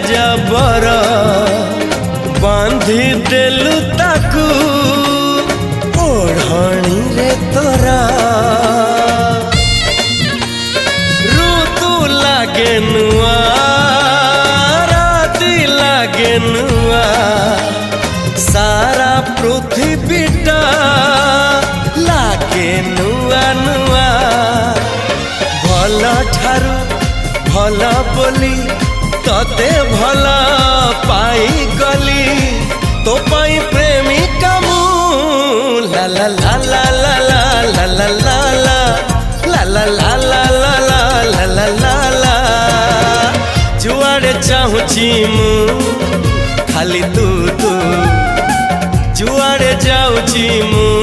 जबर बांधी देलु ताकू ओढ़णी रे तोरा ऋतु लागे नुआ राति लागे नुआ सारा पृथ्वीटा लागे नुआ नुआ भल ठारू भल बोली तते भल पाई गली तो पाई प्रेमिका मु ला ला ला ला ला ला ला ला ला ला ला ला ला ला ला ला ला जुआड़े चाहूची मु खाली तू तू जुआड़े जाऊची मु।